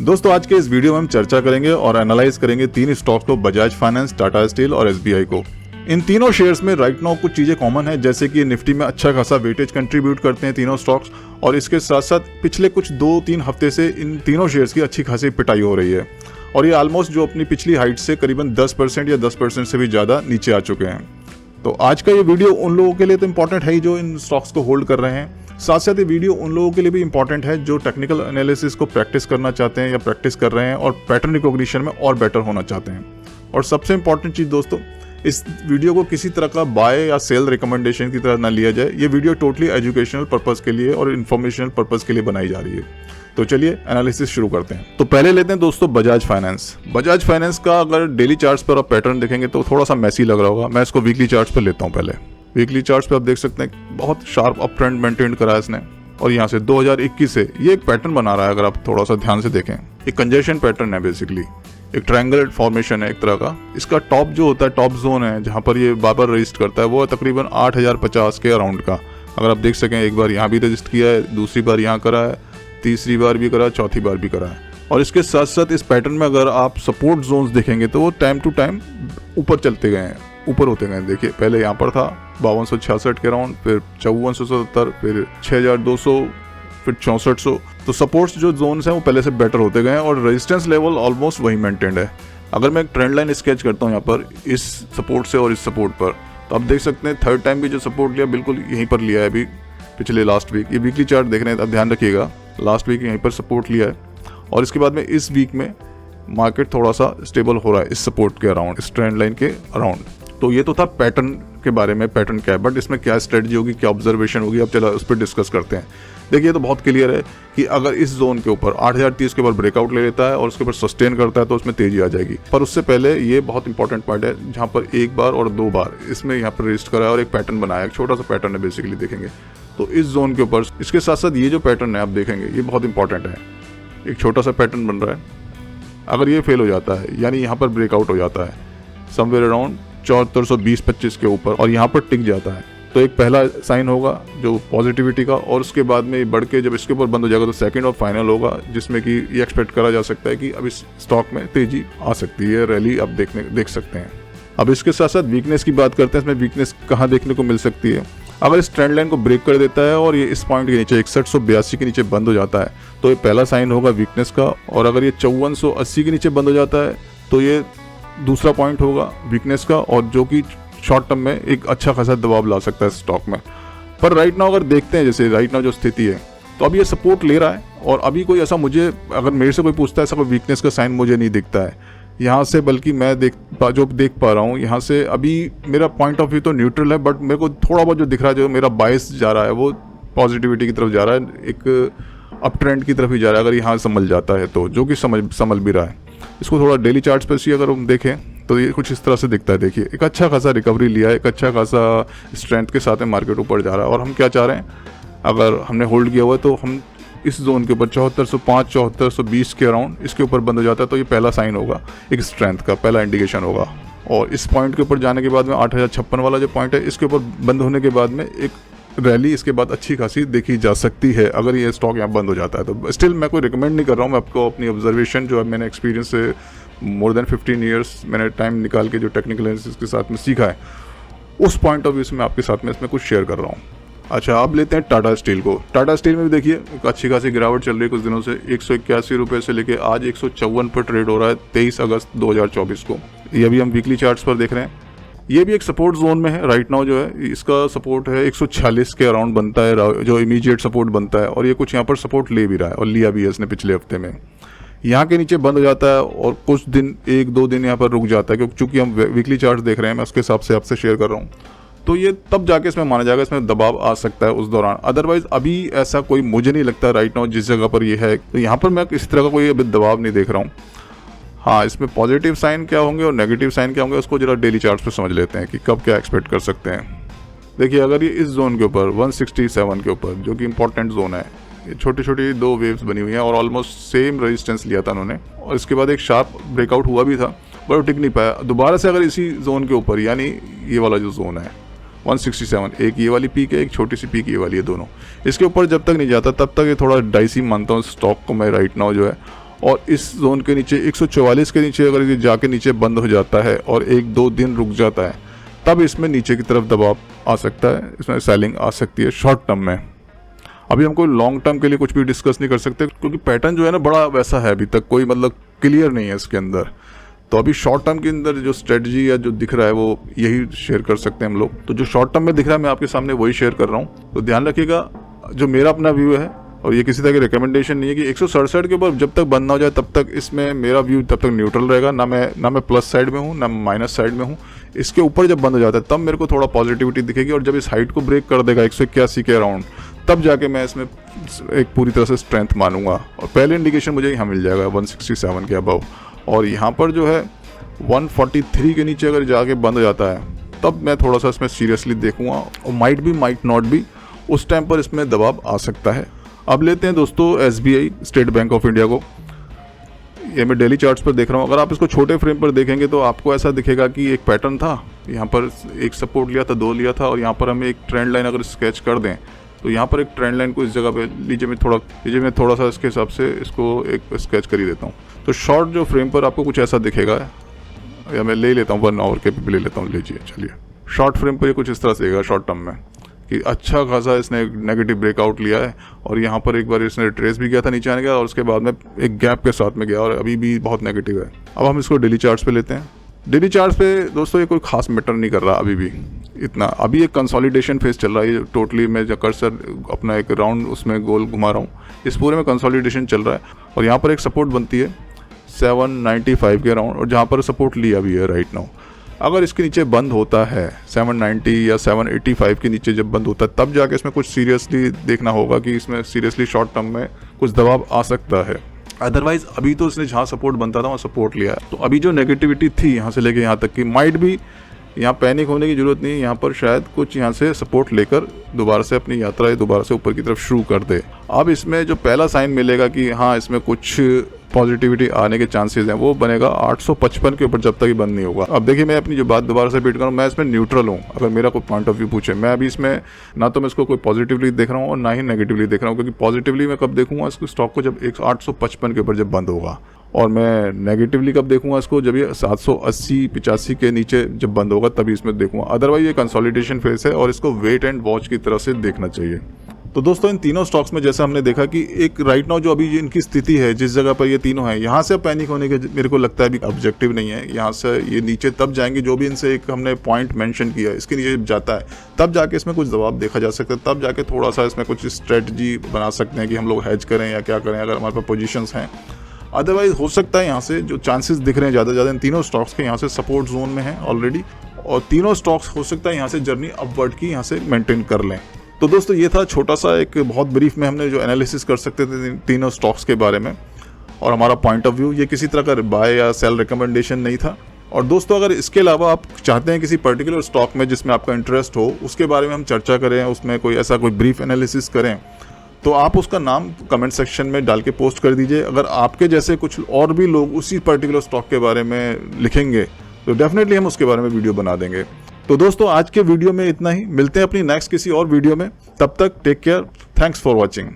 दोस्तों आज के इस वीडियो में हम चर्चा करेंगे और एनालाइज करेंगे तीन स्टॉक्स को, बजाज फाइनेंस, टाटा स्टील और एसबीआई को। इन तीनों शेयर्स में राइट नाउ कुछ चीजें कॉमन है, जैसे कि निफ्टी में अच्छा खासा वेटेज कंट्रीब्यूट करते हैं तीनों स्टॉक्स, और इसके साथ साथ पिछले कुछ 2-3 हफ्ते से इन तीनों शेयर्स की अच्छी खासी पिटाई हो रही है और ये ऑलमोस्ट जो अपनी पिछली हाइट से करीबन 10% या 10% से भी ज़्यादा नीचे आ चुके हैं। तो आज का ये वीडियो उन लोगों के लिए तो इम्पोर्टेंट है ही जो इन स्टॉक्स को होल्ड कर रहे हैं, साथ साथ ये वीडियो उन लोगों के लिए भी इम्पोर्टेंट है जो टेक्निकल एनालिसिस को प्रैक्टिस करना चाहते हैं या प्रैक्टिस कर रहे हैं और पैटर्न रिकॉग्निशन में और बेटर होना चाहते हैं। और सबसे इम्पोर्टेंट चीज़ दोस्तों, इस वीडियो को किसी तरह का बाय या सेल रिकमेंडेशन की तरह ना लिया जाए। ये वीडियो टोटली एजुकेशनल पर्पज़ के लिए और इन्फॉर्मेशनल पर्पज़ के लिए बनाई जा रही है। तो चलिए एनालिसिस शुरू करते हैं। तो पहले लेते हैं दोस्तों बजाज फाइनेंस। बजाज फाइनेंस का अगर डेली चार्ट्स पर आप पैटर्न देखेंगे तो थोड़ा सा मैसी लग रहा होगा। मैं इसको वीकली चार्ट्स पर लेता हूँ। पहले वीकली चार्ट्स पे आप देख सकते हैं बहुत शार्प अप ट्रेंड मेंटेन करा है इसने, और यहाँ से 2021 से ये एक पैटर्न बना रहा है। अगर आप थोड़ा सा ध्यान से देखें, एक कंजेशन पैटर्न है, बेसिकली एक ट्रायंगल फॉर्मेशन है एक तरह का। इसका टॉप जो होता है, टॉप जोन है जहाँ पर ये बार बार रजिस्ट करता है, वो है तकरीबन 8050 के अराउंड का। अगर आप देख सकें, एक बार यहाँ भी रजिस्ट किया है, दूसरी बार यहाँ करा है, तीसरी बार भी करा, चौथी बार भी करा है। और इसके साथ साथ इस पैटर्न में अगर आप सपोर्ट जोन्स देखेंगे तो वो टाइम टू टाइम ऊपर चलते गए हैं, ऊपर होते गए। देखिए पहले यहाँ पर था 5266 के अराउंड, फिर 5470, फिर 6200, फिर 6400। तो सपोर्ट्स जो जोन्स हैं वो पहले से बेटर होते गए हैं और रेजिस्टेंस लेवल ऑलमोस्ट वही मेंटेन्ड है। अगर मैं एक ट्रेंड लाइन स्केच करता हूँ यहाँ पर इस सपोर्ट से और इस सपोर्ट पर, तो आप देख सकते हैं थर्ड टाइम भी जो सपोर्ट लिया बिल्कुल यहीं पर लिया है अभी पिछले लास्ट वीक। ये वीकली चार्ट देख रहे हैं, अब ध्यान रखिएगा, लास्ट वीक यहीं पर सपोर्ट लिया है और इसके बाद में इस वीक में मार्केट थोड़ा सा स्टेबल हो रहा है इस सपोर्ट के अराउंड, इस ट्रेंड लाइन के अराउंड। तो ये तो था पैटर्न के बारे में, पैटर्न क्या है, बट इसमें क्या स्ट्रेटजी होगी, क्या ऑब्जर्वेशन होगी, अब चलो उस पर डिस्कस करते हैं। देखिए तो बहुत क्लियर है कि अगर इस जोन के ऊपर 8030 के ऊपर ब्रेकआउट ले लेता है और उसके ऊपर सस्टेन करता है तो उसमें तेजी आ जाएगी। पर उससे पहले ये बहुत इंपॉर्टेंट पॉइंट है जहाँ पर एक बार और दो बार इसमें यहाँ पर रजिस्ट करा है और एक पैटर्न बनाया है, एक छोटा सा पैटर्न है बेसिकली देखेंगे तो इस जोन के ऊपर। इसके साथ साथ ये जो पैटर्न है आप देखेंगे ये बहुत इंपॉर्टेंट है, एक छोटा सा पैटर्न बन रहा है। अगर ये फेल हो जाता है यानी यहाँ पर ब्रेकआउट हो जाता है समवेयर अराउंड 7420-25 के ऊपर और यहाँ पर टिक जाता है, तो एक पहला साइन होगा जो पॉजिटिविटी का, और उसके बाद में बढ़ के जब इसके ऊपर बंद हो जाएगा तो सेकंड और फाइनल होगा, जिसमें कि ये एक्सपेक्ट करा जा सकता है कि अब इस स्टॉक में तेजी आ सकती है, रैली आप देख सकते हैं। अब इसके साथ साथ वीकनेस की बात करते हैं। इसमें वीकनेस कहाँ देखने को मिल सकती है? अगर इस ट्रेंड लाइन को ब्रेक कर देता है और ये इस पॉइंट के नीचे 6182 के नीचे बंद हो जाता है तो ये पहला साइन होगा वीकनेस का, और अगर ये 5480 के नीचे बंद हो जाता है तो ये दूसरा पॉइंट होगा वीकनेस का, और जो कि शॉर्ट टर्म में एक अच्छा खासा दबाव ला सकता है स्टॉक में। पर राइट नाउ अगर देखते हैं, जैसे राइट नाउ जो स्थिति है, तो अभी ये सपोर्ट ले रहा है और अभी कोई ऐसा, मुझे अगर मेरे से कोई पूछता है ऐसा कोई वीकनेस का साइन मुझे नहीं दिखता है यहाँ से, बल्कि मैं देख पा रहा हूँ यहाँ से अभी मेरा पॉइंट ऑफ व्यू तो न्यूट्रल है, बट मेरे को थोड़ा बहुत जो दिख रहा है, जो मेरा बायस जा रहा है वो पॉजिटिविटी की तरफ जा रहा है, एक अप ट्रेंड की तरफ ही जा रहा है अगर यहाँ संभल जाता है तो, जो कि संभल भी रहा है। इसको थोड़ा डेली चार्ट्स पर सी अगर हम देखें तो ये कुछ इस तरह से दिखता है। देखिए एक अच्छा खासा रिकवरी लिया है, एक अच्छा खासा स्ट्रेंथ के साथ में मार्केट ऊपर जा रहा है। और हम क्या चाह रहे हैं, अगर हमने होल्ड किया हुआ है तो हम इस जोन के ऊपर 7405 7420 के अराउंड इसके ऊपर बंद हो जाता है तो ये पहला साइन होगा, एक स्ट्रेंथ का पहला इंडिकेशन होगा। और इस पॉइंट के ऊपर जाने के बाद में 8056 वाला जो पॉइंट है, इसके ऊपर बंद होने के बाद में एक रैली इसके बाद अच्छी खासी देखी जा सकती है अगर ये स्टॉक यहाँ बंद हो जाता है तो। स्टिल मैं कोई रिकमेंड नहीं कर रहा हूँ, मैं आपको अपनी ऑब्जर्वेशन जो है, मैंने एक्सपीरियंस से मोर देन 15 ईयर्स मैंने टाइम निकाल के जो टेक्निकल एनालिसिस के साथ में सीखा है, उस पॉइंट ऑफ व्यू से मैं आपके साथ में इसमें कुछ शेयर कर रहा हूँ। अच्छा, अब लेते हैं टाटा स्टील को। टाटा स्टील में भी देखिए एक अच्छी खासी गिरावट चल रही है कुछ दिनों से, 181 रुपये से लेके आज 154 पर ट्रेड हो रहा है 23 अगस्त 2024 को। ये अभी हम वीकली चार्ट्स पर देख रहे हैं, ये भी एक सपोर्ट जोन में है राइट नाउ। जो है इसका सपोर्ट है 146 के अराउंड बनता है, जो इमीडिएट सपोर्ट बनता है, और ये कुछ यहाँ पर सपोर्ट ले भी रहा है और लिया भी है इसने पिछले हफ्ते में। यहाँ के नीचे बंद हो जाता है और कुछ दिन, 1-2 दिन यहाँ पर रुक जाता है, क्योंकि चूंकि हम वीकली चार्ट देख रहे हैं, मैं उसके हिसाब से आपसे शेयर कर रहा हूँ। तो ये तब जाके इसमें माना जाएगा, इसमें दबाव आ सकता है उस दौरान। अदरवाइज अभी ऐसा कोई मुझे नहीं लगता राइट नाउ जिस जगह पर ये है, तो यहाँ पर मैं इस तरह का कोई अभी दबाव नहीं देख रहा हूँ। हाँ, इसमें पॉजिटिव साइन क्या होंगे और नेगेटिव साइन क्या होंगे उसको जरा डेली चार्ट्स पे समझ लेते हैं कि कब क्या एक्सपेक्ट कर सकते हैं। देखिए अगर ये इस जोन के ऊपर 167 के ऊपर, जो कि इंपॉर्टेंट जोन है, ये छोटी छोटी 2 वेव्स बनी हुई हैं और ऑलमोस्ट सेम रेजिस्टेंस लिया था उन्होंने, और इसके बाद एक शार्प ब्रेकआउट हुआ भी था पर वो टिक नहीं पाया। दोबारा से अगर इसी जोन के ऊपर, यानी ये वाला जो जोन है 167, एक ये वाली पीक है, एक छोटी सी पीक ये वाली है, दोनों इसके ऊपर जब तक नहीं जाता तब तक ये थोड़ा डाइसी मानता हूँ स्टॉक को मैं राइट नाउ जो है। और इस जोन के नीचे 144 के नीचे अगर ये जाके नीचे बंद हो जाता है और 1-2 दिन रुक जाता है, तब इसमें नीचे की तरफ दबाव आ सकता है, इसमें सेलिंग आ सकती है शॉर्ट टर्म में। अभी हम कोई लॉन्ग टर्म के लिए कुछ भी डिस्कस नहीं कर सकते, क्योंकि पैटर्न जो है ना बड़ा वैसा है, अभी तक कोई मतलब क्लियर नहीं है इसके अंदर। तो अभी शॉर्ट टर्म के अंदर जो स्ट्रेटजी या जो दिख रहा है वो यही शेयर कर सकते हैं हम लोग। तो जो शॉर्ट टर्म में दिख रहा है मैं आपके सामने वही शेयर कर रहा हूँ। तो ध्यान रखिएगा, जो मेरा अपना व्यू है, और ये किसी तरह की रिकमेंडेशन नहीं है कि 167 के ऊपर जब तक बंद ना हो जाए तब तक इसमें मेरा व्यू तब तक न्यूट्रल रहेगा। ना मैं प्लस साइड में हूँ ना माइनस साइड में हूँ। इसके ऊपर जब बंद हो जाता है तब मेरे को थोड़ा पॉजिटिविटी दिखेगी, और जब इस हाइट को ब्रेक कर देगा 181 के अराउंड, तब जाके मैं इसमें एक पूरी तरह से स्ट्रेंथ मानूंगा। और पहले इंडिकेशन मुझे यहाँ मिल जाएगा 167 के अबव, और यहाँ पर जो है 143 के नीचे अगर जाके बंद हो जाता है तब मैं थोड़ा सा इसमें सीरियसली देखूंगा, और माइट नॉट भी उस टाइम पर इसमें दबाव आ सकता है। अब लेते हैं दोस्तों SBI, state bank of India को। ये मैं डेली चार्ट्स पर देख रहा हूँ। अगर आप इसको छोटे फ्रेम पर देखेंगे तो आपको ऐसा दिखेगा कि एक पैटर्न था, यहाँ पर एक सपोर्ट लिया था, 2 लिया था, और यहाँ पर हमें एक ट्रेंड लाइन अगर स्केच कर दें तो यहाँ पर एक ट्रेंड लाइन को इस जगह पे लीजिए मैं थोड़ा सा इसके हिसाब से इसको एक स्केच कर ही देता हूँ। तो शॉर्ट जो फ्रेम पर आपको कुछ ऐसा दिखेगा, या मैं ले लेता हूँ 1 आवर के भी ले लेता हूँ, लीजिए चलिए। शॉर्ट फ्रेम पर ये कुछ इस तरह से देगा शॉर्ट टर्म में कि अच्छा खासा इसने नेगेटिव ब्रेकआउट लिया है, और यहाँ पर एक बार इसने ट्रेस भी किया था नीचे आने का, और उसके बाद में एक गैप के साथ में गया, और अभी भी बहुत नेगेटिव है। अब हम इसको डेली चार्ट्स पे लेते हैं। डेली चार्ट्स पे दोस्तों ये कोई खास मैटर नहीं कर रहा अभी भी इतना। अभी एक कंसोलिडेशन फेज चल रहा है, टोटली मैं जो कर्सर अपना एक राउंड उसमें गोल घुमा रहा हूँ, इस पूरे में कंसोलिडेशन चल रहा है। और यहाँ पर एक सपोर्ट बनती है 795 के अराउंड, और जहाँ पर सपोर्ट लिया भी है राइट नाउ। अगर इसके नीचे बंद होता है 790 या 785 के नीचे जब बंद होता है, तब जाके इसमें कुछ सीरियसली देखना होगा कि इसमें सीरियसली शॉर्ट टर्म में कुछ दबाव आ सकता है। अदरवाइज अभी तो इसने जहाँ सपोर्ट बनता था वहाँ सपोर्ट लिया है। तो अभी जो नेगेटिविटी थी यहाँ से लेके यहाँ तक की, माइट भी यहाँ पैनिक होने की जरूरत नहीं है। यहाँ पर शायद कुछ यहाँ से सपोर्ट लेकर दोबारा से अपनी यात्रा दोबारा से ऊपर की तरफ शुरू कर दे। अब इसमें जो पहला साइन मिलेगा कि हाँ इसमें कुछ पॉजिटिविटी आने के चांसेस हैं, वो बनेगा 855 के ऊपर जब तक ही बंद नहीं होगा। अब देखिए, मैं अपनी जो बात दोबारा से रिपीट करूँ, मैं इसमें न्यूट्रल हूँ। अगर मेरा कोई पॉइंट ऑफ व्यू पूछे, मैं अभी इसमें ना तो मैं इसको कोई पॉजिटिवली देख रहा हूँ और ना ही नेगेटिवली देख रहा हूँ, क्योंकि पॉजिटिवली मैं कब देखूंगा इसको स्टॉक को, जब 855 के ऊपर जब बंद होगा, और मैं नेगेटिवली कब देखूंगा इसको, जब ये 780-85 के नीचे जब बंद होगा तभी इसमें देखूंगा। अदरवाइज ये कंसोलिडेशन फेज है और इसको वेट एंड वॉच की तरह से देखना चाहिए। तो दोस्तों इन तीनों स्टॉक्स में जैसा हमने देखा कि एक राइट नाउ जो अभी इनकी स्थिति है, जिस जगह पर ये तीनों हैं, यहाँ से पैनिक होने के मेरे को लगता है अभी ऑब्जेक्टिव नहीं है। यहाँ से ये नीचे तब जाएंगे, जो भी इनसे एक हमने पॉइंट मेंशन किया इसके नीचे जाता है तब जाके इसमें कुछ दबाव देखा जा सकता है, तब जाके थोड़ा सा इसमें कुछ स्ट्रेटजी बना सकते हैं कि हम लोग हेज करें या क्या करें अगर हमारे पास पोजीशंस हैं। अदरवाइज हो सकता है यहाँ से जो चांसेस दिख रहे हैं ज़्यादा इन तीनों स्टॉक्स के, यहाँ से सपोर्ट जोन में हैं ऑलरेडी, और तीनों स्टॉक्स हो सकता है यहाँ से जर्नी अपवर्ड की यहाँ से मेंटेन कर लें। तो दोस्तों ये था छोटा सा एक बहुत ब्रीफ में हमने जो एनालिसिस कर सकते थे तीनों स्टॉक्स के बारे में, और हमारा पॉइंट ऑफ व्यू। ये किसी तरह का बाय या सेल रिकमेंडेशन नहीं था। और दोस्तों अगर इसके अलावा आप चाहते हैं किसी पर्टिकुलर स्टॉक में जिसमें आपका इंटरेस्ट हो, उसके बारे में हम चर्चा करें, उसमें कोई ऐसा कोई ब्रीफ एनालिसिस करें, तो आप उसका नाम कमेंट सेक्शन में डाल के पोस्ट कर दीजिए। अगर आपके जैसे कुछ और भी लोग उसी पर्टिकुलर स्टॉक के बारे में लिखेंगे तो डेफिनेटली हम उसके बारे में वीडियो बना देंगे। तो दोस्तों आज के वीडियो में इतना ही, मिलते हैं अपनी नेक्स्ट किसी और वीडियो में। तब तक take care, thanks for watching.